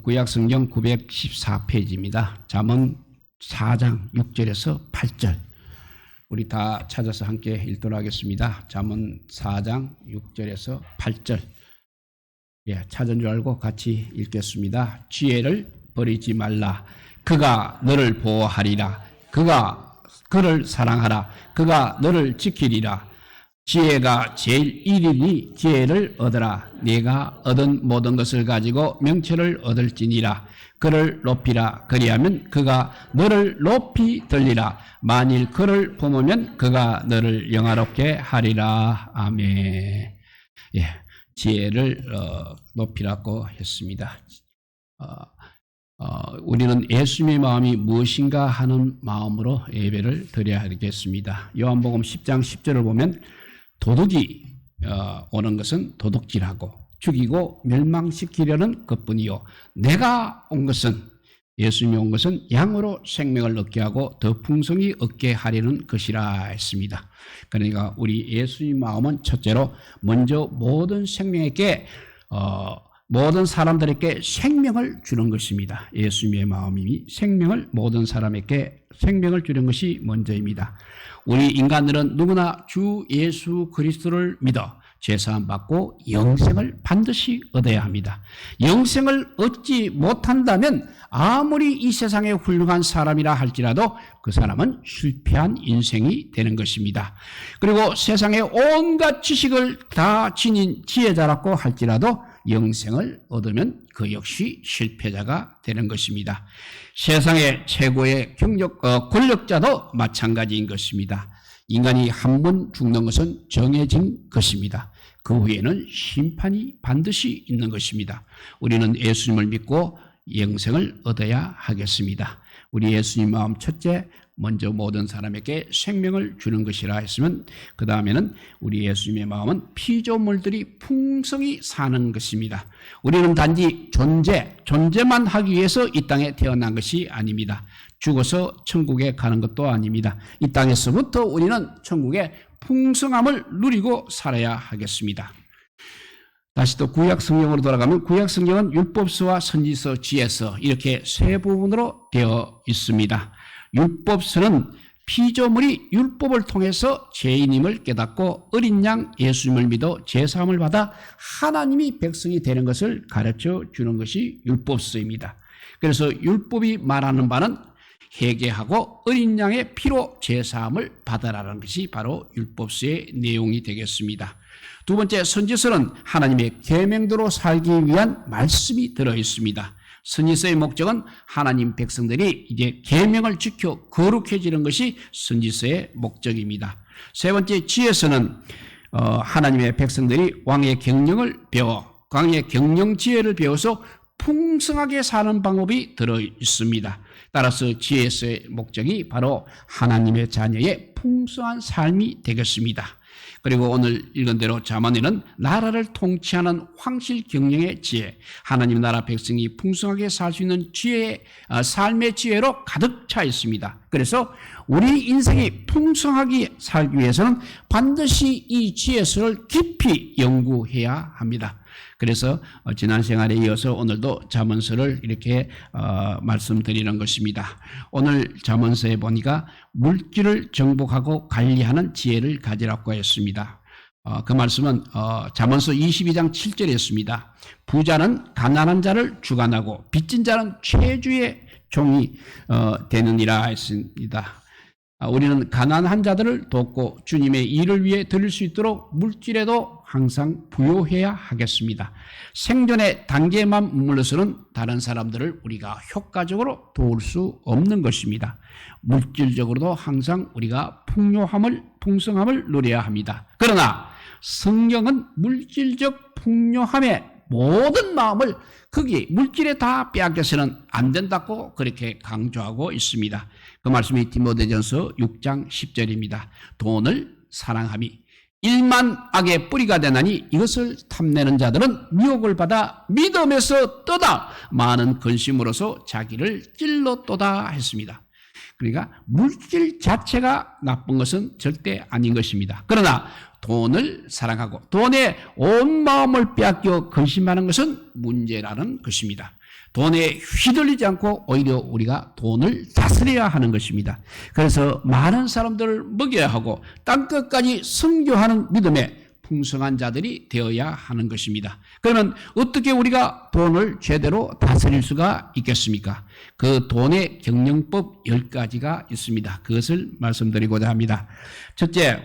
구약성경 914페이지입니다. 잠언 4장 6절에서 8절. 우리 다 찾아서 함께 읽도록 하겠습니다. 잠언 4장 6절에서 8절. 찾은 줄 알고 같이 읽겠습니다. 지혜를 버리지 말라. 그가 너를 보호하리라. 그가 그를 사랑하라. 그가 너를 지키리라. 지혜가 제일 일이니 지혜를 얻으라. 네가 얻은 모든 것을 가지고 명철을 얻을지니라. 그를 높이라. 그리하면 그가 너를 높이 들리라. 만일 그를 품으면 그가 너를 영화롭게 하리라. 아멘. 지혜를 높이라고 했습니다. 우리는 예수님의 마음이 무엇인가 하는 마음으로 예배를 드려야 하겠습니다. 요한복음 10장 10절을 보면 도둑이 오는 것은 도둑질하고 죽이고 멸망시키려는 것뿐이요 내가 온 것은, 예수님이 온 것은 양으로 생명을 얻게 하고 더 풍성히 얻게 하려는 것이라 했습니다. 그러니까 우리 예수님 마음은 첫째로 먼저 모든 생명에게 모든 사람들에게 생명을 주는 것입니다. 예수님의 마음이 생명을 모든 사람에게 생명을 주는 것이 먼저입니다. 우리 인간들은 누구나 주 예수 그리스도를 믿어 죄사함 받고 영생을 반드시 얻어야 합니다. 영생을 얻지 못한다면 아무리 이 세상에 훌륭한 사람이라 할지라도 그 사람은 실패한 인생이 되는 것입니다. 그리고 세상에 온갖 지식을 다 지닌 지혜자라고 할지라도 영생을 얻으면 그 역시 실패자가 되는 것입니다. 세상의 최고의 권력자도 마찬가지인 것입니다. 인간이 한 번 죽는 것은 정해진 것입니다. 그 후에는 심판이 반드시 있는 것입니다. 우리는 예수님을 믿고 영생을 얻어야 하겠습니다. 우리 예수님 마음 첫째, 먼저 모든 사람에게 생명을 주는 것이라 했으면 그 다음에는 우리 예수님의 마음은 피조물들이 풍성히 사는 것입니다. 우리는 단지 존재만 하기 위해서 이 땅에 태어난 것이 아닙니다. 죽어서 천국에 가는 것도 아닙니다. 이 땅에서부터 우리는 천국의 풍성함을 누리고 살아야 하겠습니다. 다시 또 구약 성경으로 돌아가면 구약 성경은 율법서와 선지서, 지혜서 이렇게 세 부분으로 되어 있습니다. 율법서는 피조물이 율법을 통해서 죄인임을 깨닫고 어린 양 예수님을 믿어 죄사함을 받아 하나님이 백성이 되는 것을 가르쳐 주는 것이 율법서입니다. 그래서 율법이 말하는 바는 회개하고 어린 양의 피로 죄사함을 받아라는 것이 바로 율법서의 내용이 되겠습니다. 두 번째, 선지서는 하나님의 계명대로 살기 위한 말씀이 들어 있습니다. 선지서의 목적은 하나님 백성들이 이제 계명을 지켜 거룩해지는 것이 선지서의 목적입니다. 세 번째, 지혜서는 하나님의 백성들이 왕의 경영을 배워 왕의 경영 지혜를 배워서 풍성하게 사는 방법이 들어 있습니다. 따라서 지혜서의 목적이 바로 하나님의 자녀의 풍성한 삶이 되겠습니다. 그리고 오늘 읽은 대로 잠언에는 나라를 통치하는 황실 경영의 지혜, 하나님 나라 백성이 풍성하게 살 수 있는 지혜, 삶의 지혜로 가득 차 있습니다. 그래서 우리 인생이 풍성하게 살기 위해서는 반드시 이 지혜서를 깊이 연구해야 합니다. 그래서 지난 생활에 이어서 오늘도 잠언서를 이렇게 말씀드리는 것입니다. 오늘 잠언서에 보니까 물질을 정복하고 관리하는 지혜를 가지라고 했습니다. 그 말씀은 잠언서 22장 7절에 있습니다. 부자는 가난한 자를 주관하고 빚진 자는 최주의 종이 되느니라 했습니다. 우리는 가난한 자들을 돕고 주님의 일을 위해 드릴 수 있도록 물질에도 항상 부여해야 하겠습니다. 생존의 단계만 머물러서는 다른 사람들을 우리가 효과적으로 도울 수 없는 것입니다. 물질적으로도 항상 우리가 풍성함을 누려야 합니다. 그러나 성경은 물질적 풍요함에 모든 마음을 거기 물질에 다 빼앗겨서는 안 된다고 그렇게 강조하고 있습니다. 그 말씀이 디모데전서 6장 10절입니다. 돈을 사랑함이 일만 악의 뿌리가 되나니 이것을 탐내는 자들은 미혹을 받아 믿음에서 떠다 많은 근심으로서 자기를 찔렀도다 했습니다. 그러니까 물질 자체가 나쁜 것은 절대 아닌 것입니다. 그러나 돈을 사랑하고 돈에 온 마음을 빼앗겨 근심하는 것은 문제라는 것입니다. 돈에 휘둘리지 않고 오히려 우리가 돈을 다스려야 하는 것입니다. 그래서 많은 사람들을 먹여야 하고 땅끝까지 선교하는 믿음에 풍성한 자들이 되어야 하는 것입니다. 그러면 어떻게 우리가 돈을 제대로 다스릴 수가 있겠습니까? 그 돈의 경영법 10가지가 있습니다. 그것을 말씀드리고자 합니다. 첫째,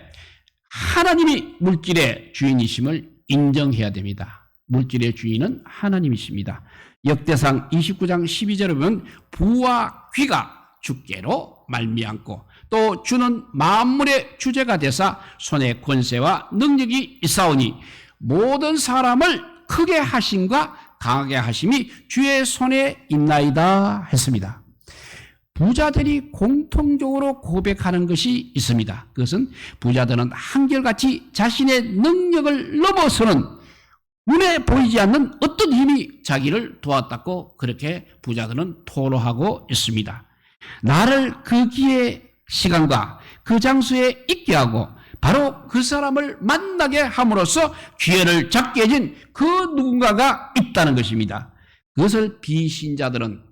하나님이 물질의 주인이심을 인정해야 됩니다. 물질의 주인은 하나님이십니다. 역대상 29장 12절에 보면 부와 귀가 주께로 말미암고 또 주는 만물의 주제가 되사 손에 권세와 능력이 있사오니 모든 사람을 크게 하심과 강하게 하심이 주의 손에 있나이다 했습니다. 부자들이 공통적으로 고백하는 것이 있습니다. 그것은 부자들은 한결같이 자신의 능력을 넘어서는 눈에 보이지 않는 어떤 힘이 자기를 도왔다고 그렇게 부자들은 토로하고 있습니다. 나를 그 기회 시간과 그 장소에 있게 하고 바로 그 사람을 만나게 함으로써 기회를 잡게 해준 그 누군가가 있다는 것입니다. 그것을 비신자들은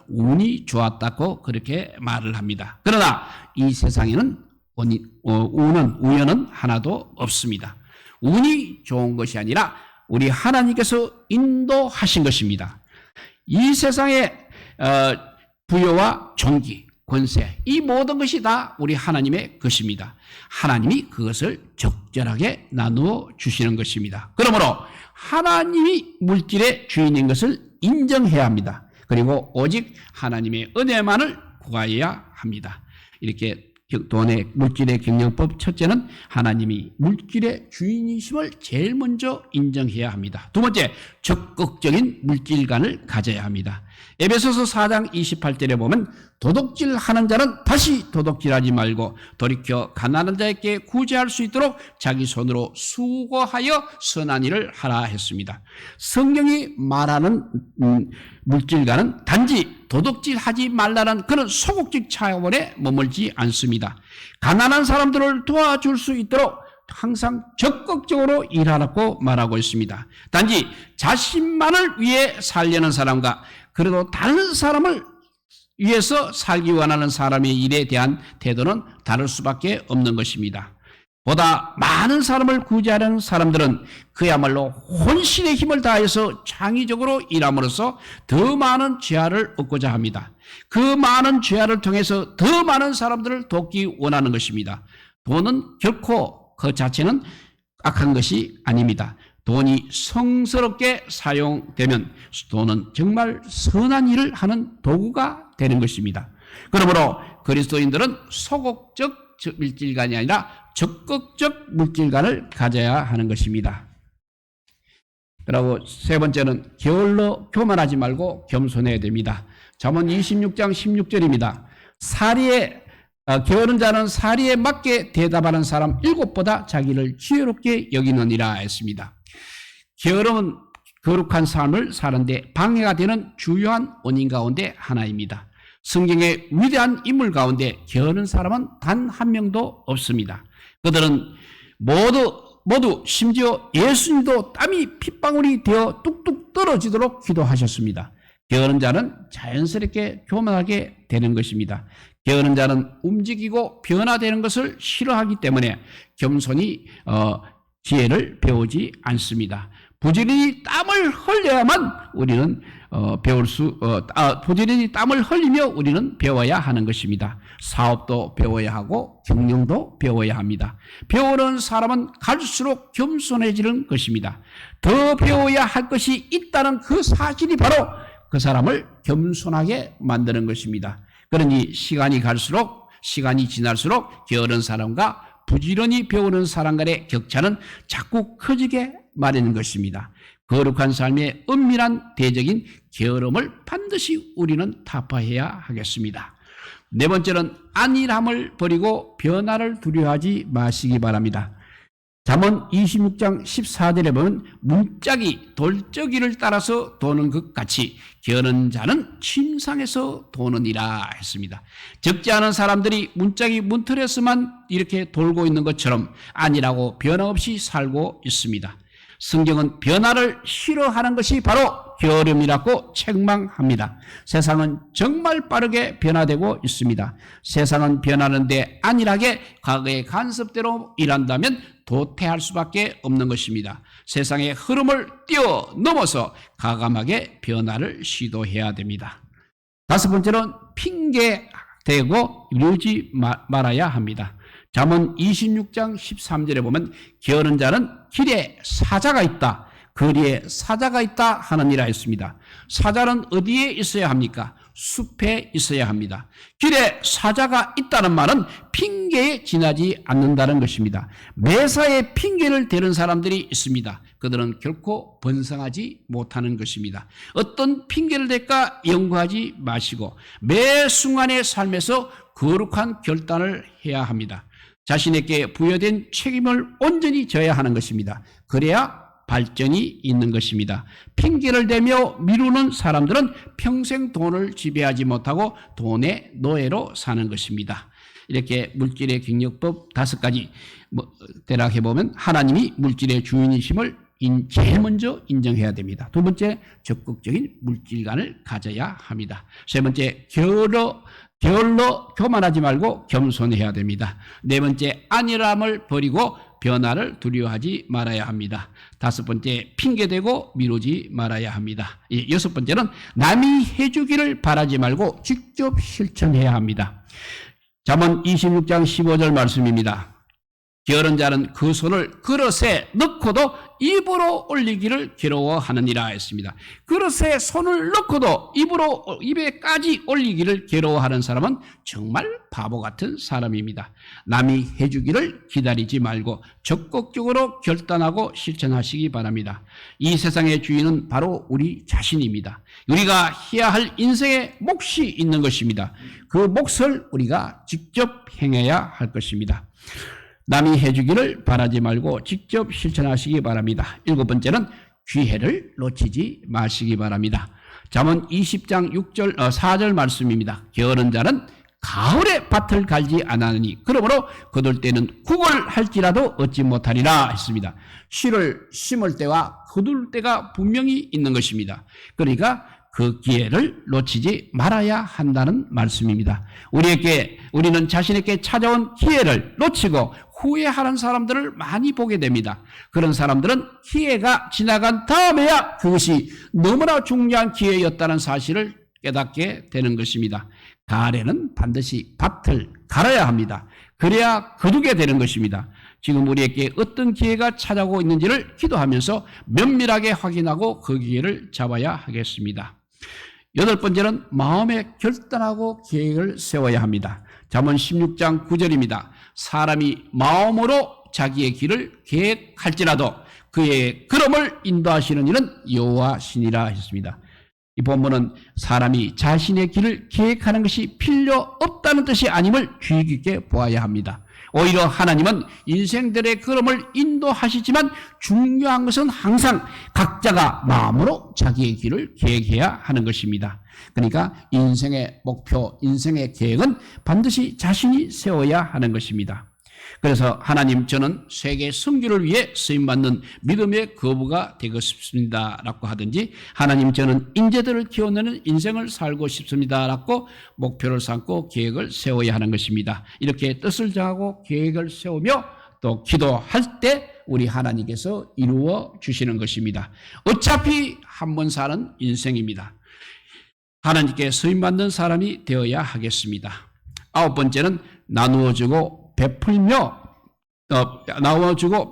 운이 좋았다고 그렇게 말을 합니다. 그러나 이 세상에는 우연은 하나도 없습니다. 운이 좋은 것이 아니라 우리 하나님께서 인도하신 것입니다. 이 세상에 부여와 존귀, 권세, 이 모든 것이 다 우리 하나님의 것입니다. 하나님이 그것을 적절하게 나누어 주시는 것입니다. 그러므로 하나님이 물질의 주인인 것을 인정해야 합니다. 그리고 오직 하나님의 은혜만을 구하여야 합니다. 이렇게 돈의 물질의 경영법 첫째는 하나님이 물질의 주인이심을 제일 먼저 인정해야 합니다. 두 번째, 적극적인 물질관을 가져야 합니다. 에베소서 4장 28절에 보면 도둑질하는 자는 다시 도둑질하지 말고 돌이켜 가난한 자에게 구제할 수 있도록 자기 손으로 수고하여 선한 일을 하라 했습니다. 성경이 말하는 물질과는 단지 도둑질하지 말라는 그런 소극적 차원에 머물지 않습니다. 가난한 사람들을 도와줄 수 있도록 항상 적극적으로 일하라고 말하고 있습니다. 단지 자신만을 위해 살려는 사람과 그래도 다른 사람을 위해서 살기 원하는 사람의 일에 대한 태도는 다를 수밖에 없는 것입니다. 보다 많은 사람을 구제하려는 사람들은 그야말로 혼신의 힘을 다해서 창의적으로 일함으로써 더 많은 죄악을 얻고자 합니다. 그 많은 죄악을 통해서 더 많은 사람들을 돕기 원하는 것입니다. 돈은 결코 그 자체는 악한 것이 아닙니다. 돈이 성스럽게 사용되면 돈은 정말 선한 일을 하는 도구가 되는 것입니다. 그러므로 그리스도인들은 소극적 물질관이 아니라 적극적 물질관을 가져야 하는 것입니다. 그리고 세 번째는 게을러 교만하지 말고 겸손해야 됩니다. 잠언 26장 16절입니다. 게으른 자는 사리에 맞게 대답하는 사람 7보다 자기를 지혜롭게 여기느니라 했습니다. 게으름은 거룩한 삶을 사는데 방해가 되는 주요한 원인 가운데 하나입니다. 성경의 위대한 인물 가운데 게으른 사람은 단 한 명도 없습니다. 그들은 모두 심지어 예수님도 땀이 핏방울이 되어 뚝뚝 떨어지도록 기도하셨습니다. 게으른 자는 자연스럽게 교만하게 되는 것입니다. 게으른 자는 움직이고 변화되는 것을 싫어하기 때문에 겸손히 지혜를 배우지 않습니다. 부지런히 땀을 흘려야만 우리는 부지런히 땀을 흘리며 우리는 배워야 하는 것입니다. 사업도 배워야 하고 경영도 배워야 합니다. 배우는 사람은 갈수록 겸손해지는 것입니다. 더 배워야 할 것이 있다는 그 사실이 바로 그 사람을 겸손하게 만드는 것입니다. 그러니 시간이 지날수록 게으른 사람과 부지런히 배우는 사람 간의 격차는 자꾸 커지게 마련인 것입니다. 거룩한 삶의 은밀한 대적인 게으름을 반드시 우리는 타파해야 하겠습니다. 네 번째는 안일함을 버리고 변화를 두려워하지 마시기 바랍니다. 잠언 26장 14절에 보면 문짝이 돌적이를 따라서 도는 것 같이 게으른 자는 침상에서 도느니라 했습니다. 적지 않은 사람들이 문짝이 문틀에서만 이렇게 돌고 있는 것처럼 아니라고 변함없이 살고 있습니다. 성경은 변화를 싫어하는 것이 바로 게으름이라고 책망합니다. 세상은 정말 빠르게 변화되고 있습니다. 세상은 변하는데 안일하게 과거의 간섭대로 일한다면 도태할 수밖에 없는 것입니다. 세상의 흐름을 뛰어넘어서 과감하게 변화를 시도해야 됩니다. 다섯 번째는 핑계대고 이루지 말아야 합니다. 잠언 26장 13절에 보면 게으른 자는 길에 사자가 있다, 거리에 사자가 있다 하느니라 했습니다. 사자는 어디에 있어야 합니까? 숲에 있어야 합니다. 길에 사자가 있다는 말은 핑계에 지나지 않는다는 것입니다. 매사에 핑계를 대는 사람들이 있습니다. 그들은 결코 번성하지 못하는 것입니다. 어떤 핑계를 댈까 연구하지 마시고 매 순간의 삶에서 거룩한 결단을 해야 합니다. 자신에게 부여된 책임을 온전히 져야 하는 것입니다. 그래야 발전이 있는 것입니다. 핑계를 대며 미루는 사람들은 평생 돈을 지배하지 못하고 돈의 노예로 사는 것입니다. 이렇게 물질의 경영법 5가지 대략해보면 하나님이 물질의 주인이심을 제일 먼저 인정해야 됩니다. 두 번째, 적극적인 물질관을 가져야 합니다. 세 번째, 게을러 교만하지 말고 겸손해야 됩니다. 네 번째, 안일함을 버리고 변화를 두려워하지 말아야 합니다. 다섯 번째, 핑계대고 미루지 말아야 합니다. 여섯 번째는 남이 해주기를 바라지 말고 직접 실천해야 합니다. 잠언 26장 15절 말씀입니다. 게으른 자는 그 손을 그릇에 넣고도 입으로 올리기를 괴로워하느니라 했습니다. 그릇에 손을 넣고도 입에까지 올리기를 괴로워하는 사람은 정말 바보 같은 사람입니다. 남이 해주기를 기다리지 말고 적극적으로 결단하고 실천하시기 바랍니다. 이 세상의 주인은 바로 우리 자신입니다. 우리가 해야 할 인생의 몫이 있는 것입니다. 그 몫을 우리가 직접 행해야 할 것입니다. 남이 해주기를 바라지 말고 직접 실천하시기 바랍니다. 일곱 번째는 기회를 놓치지 마시기 바랍니다. 잠언 20장 4절 말씀입니다. 게으른 자는 가을에 밭을 갈지 않았느니 그러므로 거둘 때는 국을 할지라도 얻지 못하리라 했습니다. 씨를 심을 때와 거둘 때가 분명히 있는 것입니다. 그러니까 그 기회를 놓치지 말아야 한다는 말씀입니다. 우리는 자신에게 찾아온 기회를 놓치고 후회하는 사람들을 많이 보게 됩니다. 그런 사람들은 기회가 지나간 다음에야 그것이 너무나 중요한 기회였다는 사실을 깨닫게 되는 것입니다. 가을에는 반드시 밭을 갈아야 합니다. 그래야 거두게 되는 것입니다. 지금 우리에게 어떤 기회가 찾아오고 있는지를 기도하면서 면밀하게 확인하고 그 기회를 잡아야 하겠습니다. 여덟 번째는 마음에 결단하고 계획을 세워야 합니다. 잠언 16장 9절입니다. 사람이 마음으로 자기의 길을 계획할지라도 그의 걸음을 인도하시는 이는 여호와시니라 했습니다. 이 본문은 사람이 자신의 길을 계획하는 것이 필요 없다는 뜻이 아님을 주의 깊게 보아야 합니다. 오히려 하나님은 인생들의 걸음을 인도하시지만 중요한 것은 항상 각자가 마음으로 자기의 길을 계획해야 하는 것입니다. 그러니까 인생의 목표, 인생의 계획은 반드시 자신이 세워야 하는 것입니다. 그래서 하나님, 저는 세계 선교를 위해 쓰임받는 믿음의 거부가 되고 싶습니다 라고 하든지, 하나님, 저는 인재들을 키워내는 인생을 살고 싶습니다 라고 목표를 삼고 계획을 세워야 하는 것입니다. 이렇게 뜻을 정하고 계획을 세우며 또 기도할 때 우리 하나님께서 이루어 주시는 것입니다. 어차피 한 번 사는 인생입니다. 하나님께 쓰임받는 사람이 되어야 하겠습니다. 아홉 번째는 나누어주고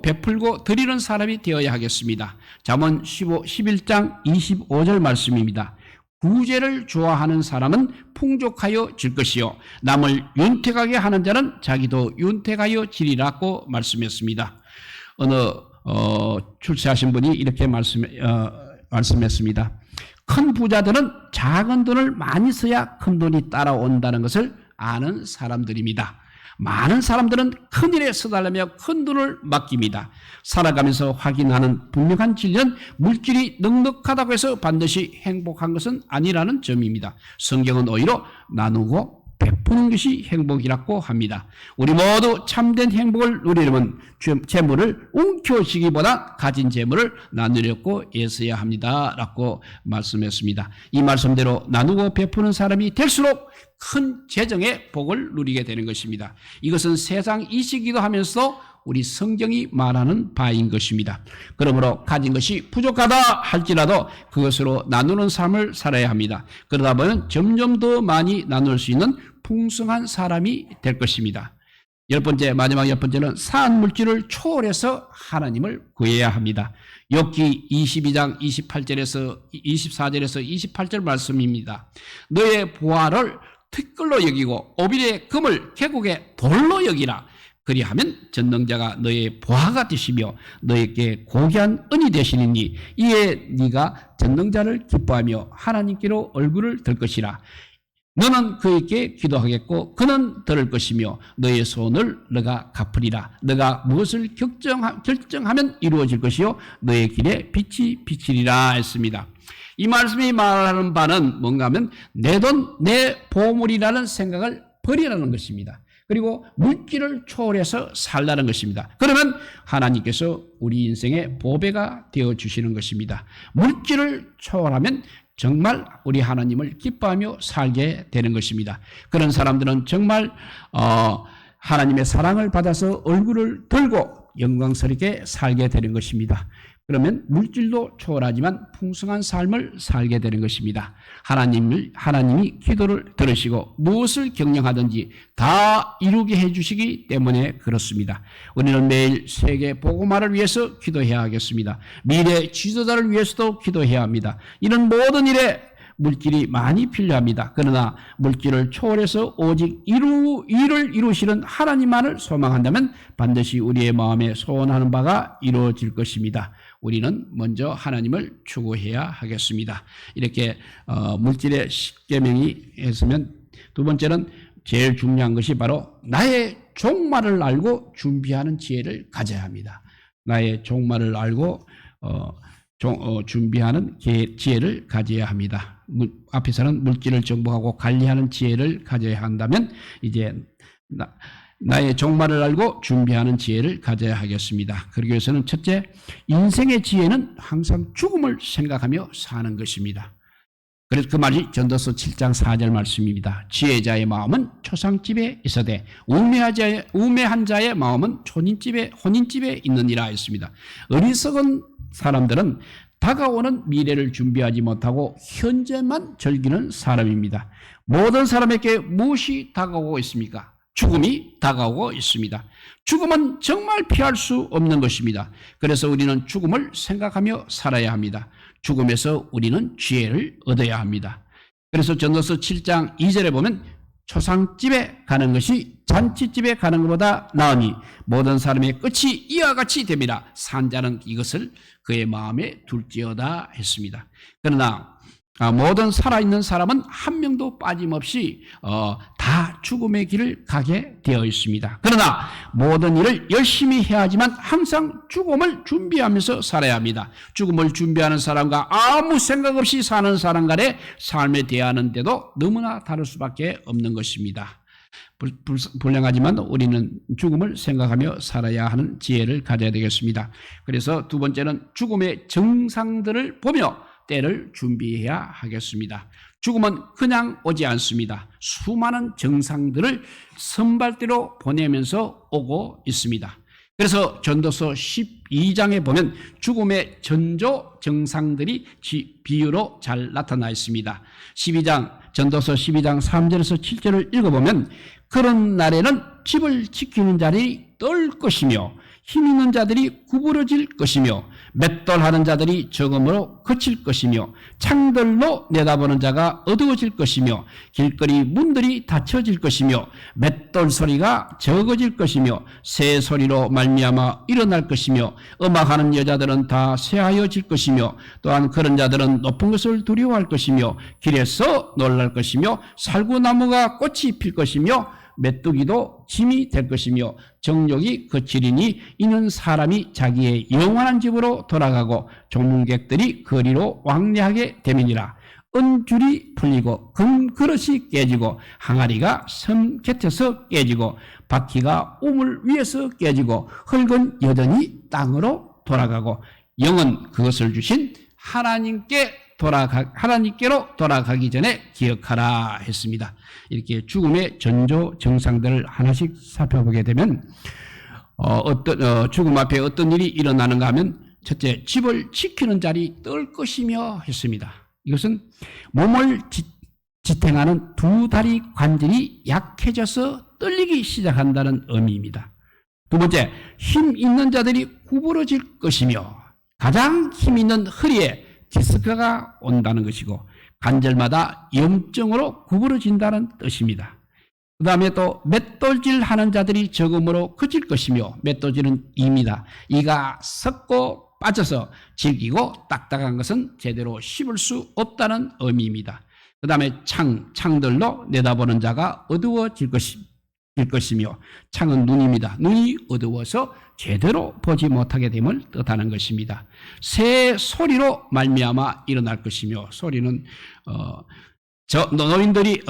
베풀고 드리는 사람이 되어야 하겠습니다. 잠언 11장 25절 말씀입니다. 구제를 좋아하는 사람은 풍족하여 질 것이요 남을 윤택하게 하는 자는 자기도 윤택하여 지리라고 말씀했습니다. 어느 출세하신 분이 이렇게 말씀했습니다. 큰 부자들은 작은 돈을 많이 써야 큰 돈이 따라온다는 것을 아는 사람들입니다. 많은 사람들은 큰일에 서달라며 큰 돈을 맡깁니다. 살아가면서 확인하는 분명한 진리는 물질이 넉넉하다고 해서 반드시 행복한 것은 아니라는 점입니다. 성경은 오히려 나누고 베푸는 것이 행복이라고 합니다. 우리 모두 참된 행복을 누리려면 재물을 움켜쥐기보다 가진 재물을 나누려고 애써야 합니다. 라고 말씀했습니다. 이 말씀대로 나누고 베푸는 사람이 될수록 큰 재정의 복을 누리게 되는 것입니다. 이것은 세상 이식이기도 하면서 우리 성경이 말하는 바인 것입니다. 그러므로 가진 것이 부족하다 할지라도 그것으로 나누는 삶을 살아야 합니다. 그러다 보면 점점 더 많이 나눌 수 있는 풍성한 사람이 될 것입니다. 마지막 10번째는 사한 물질을 초월해서 하나님을 구해야 합니다. 욥기 22장 24절에서 28절 말씀입니다. 너의 보화를 티끌로 여기고 오빌의 금을 계곡의 돌로 여기라. 그리하면 전능자가 너의 보화가 되시며 너에게 고귀한 은이 되시리니 이에 네가 전능자를 기뻐하며 하나님께로 얼굴을 들 것이라. 너는 그에게 기도하겠고 그는 들을 것이며 너의 소원을 너가 갚으리라. 너가 무엇을 결정하면 이루어질 것이요 너의 길에 빛이 비치리라 했습니다. 이 말씀이 말하는 바는 뭔가 하면 내 돈, 내 보물이라는 생각을 버리라는 것입니다. 그리고 물질을 초월해서 살라는 것입니다. 그러면 하나님께서 우리 인생의 보배가 되어주시는 것입니다. 물질을 초월하면 정말 우리 하나님을 기뻐하며 살게 되는 것입니다. 그런 사람들은 정말 하나님의 사랑을 받아서 얼굴을 들고 영광스럽게 살게 되는 것입니다. 그러면 물질도 초월하지만 풍성한 삶을 살게 되는 것입니다. 하나님이 기도를 들으시고 무엇을 경영하든지 다 이루게 해주시기 때문에 그렇습니다. 우리는 매일 세계 복음화를 위해서 기도해야 하겠습니다. 미래 지도자를 위해서도 기도해야 합니다. 이런 모든 일에 물질이 많이 필요합니다. 그러나 물질을 초월해서 오직 일을 이루시는 하나님만을 소망한다면 반드시 우리의 마음에 소원하는 바가 이루어질 것입니다. 우리는 먼저 하나님을 추구해야 하겠습니다. 이렇게 물질의 십계명이 했으면 두 번째는 제일 중요한 것이 바로 나의 종말을 알고 준비하는 지혜를 가져야 합니다. 나의 종말을 알고 준비하는 지혜를 가져야 합니다. 앞에서는 물질을 정복하고 관리하는 지혜를 가져야 한다면 이제 나의 종말을 알고 준비하는 지혜를 가져야 하겠습니다. 그러기 위해서는 첫째, 인생의 지혜는 항상 죽음을 생각하며 사는 것입니다. 그래서 그 말이 전도서 7장 4절 말씀입니다. 지혜자의 마음은 초상집에 있어되 우매한 자의 마음은 혼인집에 있느니라 했습니다. 어리석은 사람들은 다가오는 미래를 준비하지 못하고 현재만 즐기는 사람입니다. 모든 사람에게 무엇이 다가오고 있습니까? 죽음이 다가오고 있습니다. 죽음은 정말 피할 수 없는 것입니다. 그래서 우리는 죽음을 생각하며 살아야 합니다. 죽음에서 우리는 지혜를 얻어야 합니다. 그래서 전도서 7장 2절에 보면 초상집에 가는 것이 잔치집에 가는 것보다 나으니 모든 사람의 끝이 이와 같이 됩니다. 산자는 이것을 그의 마음에 둘지어다 했습니다. 그러나 모든 살아있는 사람은 한 명도 빠짐없이 다 죽음의 길을 가게 되어 있습니다. 그러나 모든 일을 열심히 해야 하지만 항상 죽음을 준비하면서 살아야 합니다. 죽음을 준비하는 사람과 아무 생각 없이 사는 사람 간의 삶에 대하는데도 너무나 다를 수밖에 없는 것입니다. 불량하지만 우리는 죽음을 생각하며 살아야 하는 지혜를 가져야 되겠습니다. 그래서 두 번째는 죽음의 증상들을 보며 때를 준비해야 하겠습니다. 죽음은 그냥 오지 않습니다. 수많은 증상들을 선발대로 보내면서 오고 있습니다. 그래서 전도서 12장에 보면 죽음의 전조 증상들이 비유로 잘 나타나 있습니다. 전도서 12장 3절에서 7절을 읽어보면 그런 날에는 집을 지키는 자들이 떨 것이며 힘 있는 자들이 구부러질 것이며 맷돌하는 자들이 적음으로 그칠 것이며 창들로 내다보는 자가 어두워질 것이며 길거리 문들이 닫혀질 것이며 맷돌 소리가 적어질 것이며 새 소리로 말미암아 일어날 것이며 음악하는 여자들은 다 쇠하여질 것이며 또한 그런 자들은 높은 것을 두려워할 것이며 길에서 놀랄 것이며 살구나무가 꽃이 필 것이며 메뚜기도 짐이 될 것이며 정욕이 거칠으니 이는 사람이 자기의 영원한 집으로 돌아가고 종문객들이 거리로 왕래하게 됨이니라. 은줄이 풀리고 금그릇이 깨지고 항아리가 섬 곁에서 깨지고 바퀴가 우물 위에서 깨지고 흙은 여전히 땅으로 돌아가고 영은 그것을 주신 하나님께로 돌아가기 전에 기억하라 했습니다. 이렇게 죽음의 전조 증상들을 하나씩 살펴보게 되면 죽음 앞에 어떤 일이 일어나는가 하면 첫째, 집을 지키는 자리 떨 것이며 했습니다. 이것은 몸을 지탱하는 두 다리 관절이 약해져서 떨리기 시작한다는 의미입니다. 두 번째, 힘 있는 자들이 구부러질 것이며 가장 힘 있는 허리에 디스크가 온다는 것이고 관절마다 염증으로 구부러진다는 뜻입니다. 그 다음에 또 맷돌질 하는 자들이 적음으로 커질 것이며 맷돌질은 이입니다. 이가 섞고 빠져서 질기고 딱딱한 것은 제대로 씹을 수 없다는 의미입니다. 그 다음에 창들로 내다보는 자가 어두워질 것이며 창은 눈입니다. 눈이 어두워서 제대로 보지 못하게 됨을 뜻하는 것입니다. 새 소리로 말미암아 일어날 것이며 소리는 노인들이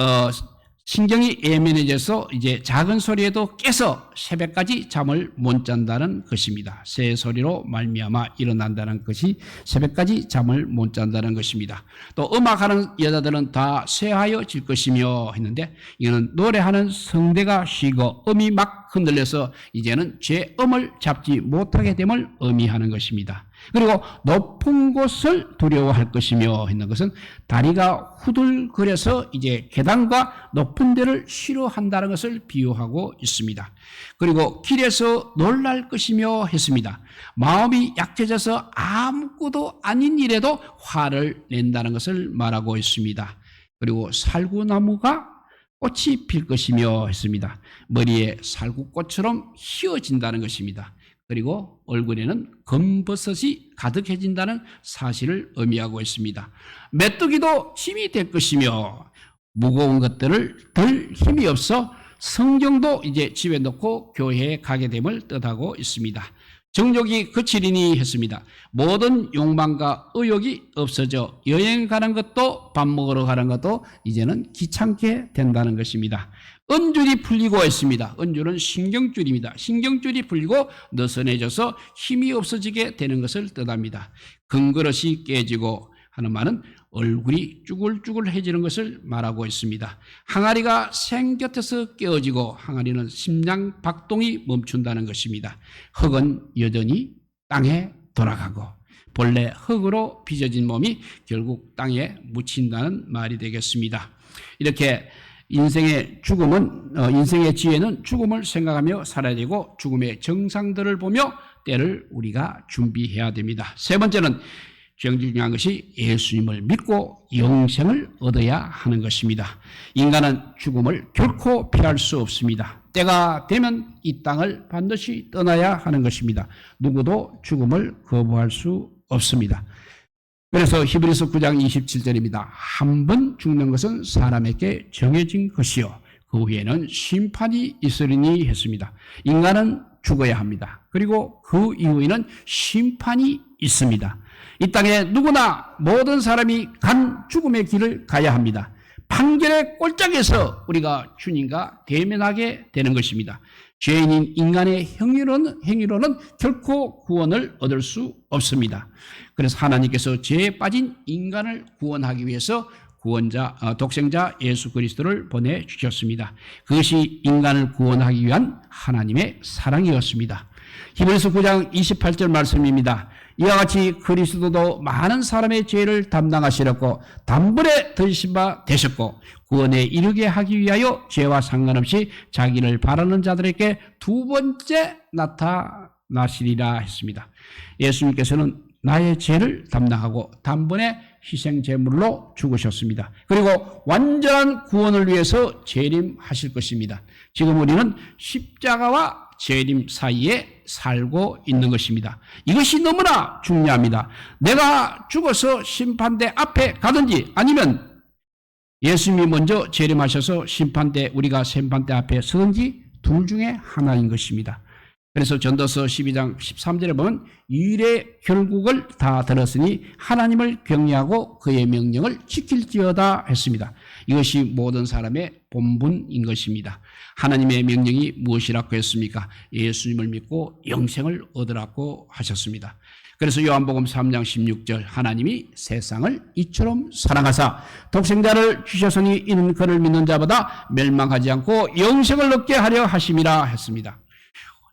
신경이 예민해져서 이제 작은 소리에도 깨서 새벽까지 잠을 못 잔다는 것입니다. 새 소리로 말미암아 일어난다는 것이 새벽까지 잠을 못 잔다는 것입니다. 또 음악하는 여자들은 다 쇠하여질 것이며 했는데 이거는 노래하는 성대가 쉬고 음이 막 흔들려서 이제는 제 음을 잡지 못하게 됨을 의미하는 것입니다. 그리고 높은 곳을 두려워할 것이며 했는 것은 다리가 후들거려서 이제 계단과 높은 데를 싫어한다는 것을 비유하고 있습니다. 그리고 길에서 놀랄 것이며 했습니다. 마음이 약해져서 아무것도 아닌 일에도 화를 낸다는 것을 말하고 있습니다. 그리고 살구나무가 꽃이 필 것이며 했습니다. 머리에 살구꽃처럼 휘어진다는 것입니다. 그리고 얼굴에는 검버섯이 가득해진다는 사실을 의미하고 있습니다. 메뚜기도 짐이 될 것이며 무거운 것들을 들 힘이 없어 성경도 이제 집에 넣고 교회에 가게 됨을 뜻하고 있습니다. 정욕이 거칠으니 했습니다. 모든 욕망과 의욕이 없어져 여행 가는 것도 밥 먹으러 가는 것도 이제는 귀찮게 된다는 것입니다. 은줄이 풀리고 했습니다. 은줄은 신경줄입니다. 신경줄이 풀리고 느슨해져서 힘이 없어지게 되는 것을 뜻합니다. 금그릇이 깨지고 하는 말은 얼굴이 쭈글쭈글해지는 것을 말하고 있습니다. 항아리가 생 곁에서 깨어지고 항아리는 심장 박동이 멈춘다는 것입니다. 흙은 여전히 땅에 돌아가고 본래 흙으로 빚어진 몸이 결국 땅에 묻힌다는 말이 되겠습니다. 이렇게 인생의 지혜는 죽음을 생각하며 살아야 되고 죽음의 정상들을 보며 때를 우리가 준비해야 됩니다. 세 번째는 중요한 것이 예수님을 믿고 영생을 얻어야 하는 것입니다. 인간은 죽음을 결코 피할 수 없습니다. 때가 되면 이 땅을 반드시 떠나야 하는 것입니다. 누구도 죽음을 거부할 수 없습니다. 그래서 히브리서 9장 27절입니다. 한 번 죽는 것은 사람에게 정해진 것이요 그 후에는 심판이 있으리니 했습니다. 인간은 죽어야 합니다. 그리고 그 이후에는 심판이 있습니다. 이 땅에 누구나 모든 사람이 간 죽음의 길을 가야 합니다. 판결의 꼴짝에서 우리가 주님과 대면하게 되는 것입니다. 죄인인 인간의 행위로는 결코 구원을 얻을 수 없습니다. 그래서 하나님께서 죄에 빠진 인간을 구원하기 위해서 독생자 예수 그리스도를 보내주셨습니다. 그것이 인간을 구원하기 위한 하나님의 사랑이었습니다. 히브리서 9장 28절 말씀입니다. 이와 같이 그리스도도 많은 사람의 죄를 담당하시렸고 단번에 들으신 바 되셨고 구원에 이르게 하기 위하여 죄와 상관없이 자기를 바라는 자들에게 두 번째 나타나시리라 했습니다. 예수님께서는 나의 죄를 담당하고 단번에 희생제물로 죽으셨습니다. 그리고 완전한 구원을 위해서 재림하실 것입니다. 지금 우리는 십자가와 재림 사이에 살고 있는 것입니다. 이것이 너무나 중요합니다. 내가 죽어서 심판대 앞에 가든지 아니면 예수님이 먼저 재림하셔서 심판대 우리가 심판대 앞에 서든지 둘 중에 하나인 것입니다. 그래서 전도서 12장 13절에 보면 일의 결국을 다 들었으니 하나님을 경외하고 그의 명령을 지킬지어다 했습니다. 이것이 모든 사람의 본분인 것입니다. 하나님의 명령이 무엇이라고 했습니까? 예수님을 믿고 영생을 얻으라고 하셨습니다. 그래서 요한복음 3장 16절 하나님이 세상을 이처럼 사랑하사 독생자를 주셨으니 이는 그를 믿는 자보다 멸망하지 않고 영생을 얻게 하려 하심이라 했습니다.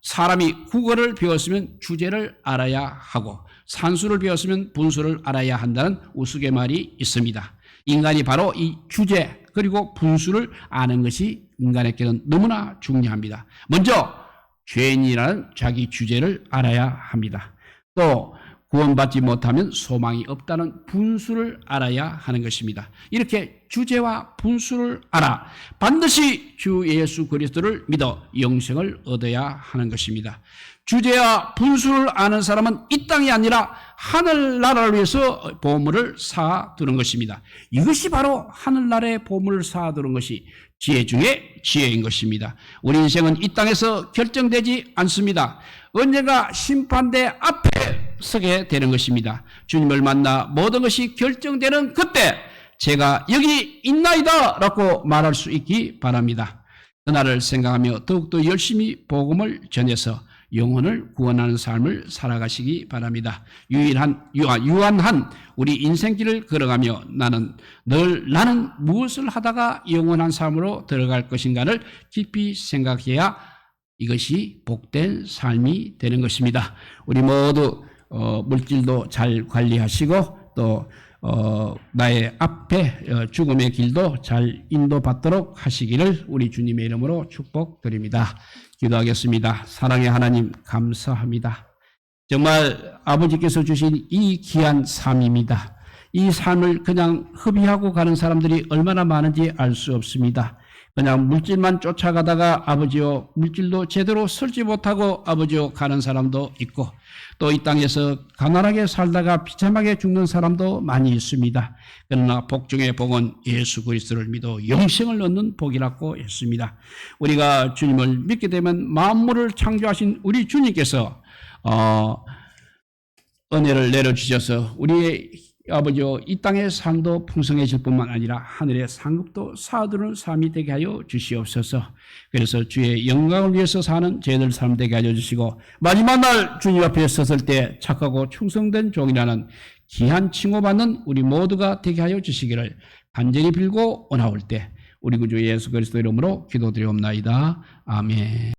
사람이 국어를 배웠으면 주제를 알아야 하고 산수를 배웠으면 분수를 알아야 한다는 우스갯말이 있습니다. 인간이 바로 이 주제 그리고 분수를 아는 것이 인간에게는 너무나 중요합니다. 먼저 죄인이라는 자기 주제를 알아야 합니다. 또 구원받지 못하면 소망이 없다는 분수를 알아야 하는 것입니다. 이렇게 주제와 분수를 알아 반드시 주 예수 그리스도를 믿어 영생을 얻어야 하는 것입니다. 주제와 분수를 아는 사람은 이 땅이 아니라 하늘나라를 위해서 보물을 쌓아두는 것입니다. 이것이 바로 하늘나라의 보물을 쌓아두는 것이 지혜 중에 지혜인 것입니다. 우리 인생은 이 땅에서 결정되지 않습니다. 언젠가 심판대 앞에 서게 되는 것입니다. 주님을 만나 모든 것이 결정되는 그때 제가 여기 있나이다 라고 말할 수 있기 바랍니다. 그날을 생각하며 더욱더 열심히 복음을 전해서 영혼을 구원하는 삶을 살아가시기 바랍니다. 유한한 우리 인생길을 걸어가며 나는 무엇을 하다가 영원한 삶으로 들어갈 것인가를 깊이 생각해야 이것이 복된 삶이 되는 것입니다. 우리 모두 물질도 잘 관리하시고 또 나의 앞에 죽음의 길도 잘 인도받도록 하시기를 우리 주님의 이름으로 축복드립니다. 기도하겠습니다. 사랑의 하나님 감사합니다. 정말 아버지께서 주신 이 귀한 삶입니다. 이 삶을 그냥 허비하고 가는 사람들이 얼마나 많은지 알 수 없습니다. 그냥 물질만 쫓아가다가 아버지요 물질도 제대로 설지 못하고 아버지요 가는 사람도 있고 또 이 땅에서 가난하게 살다가 비참하게 죽는 사람도 많이 있습니다. 그러나 복 중의 복은 예수 그리스도를 믿어 영생을 얻는 복이라고 했습니다. 우리가 주님을 믿게 되면 만물을 창조하신 우리 주님께서 은혜를 내려주셔서 우리의 아버지요 이 땅의 삶도 풍성해질 뿐만 아니라 하늘의 상급도 쌓아두는 삶이 되게 하여 주시옵소서. 그래서 주의 영광을 위해서 사는 저희들 삶 되게 하여 주시고 마지막 날 주님 앞에 섰을 때 착하고 충성된 종이라는 귀한 칭호받는 우리 모두가 되게 하여 주시기를 간절히 빌고 원하올 때 우리 구주 예수 그리스도 이름으로 기도드리옵나이다. 아멘.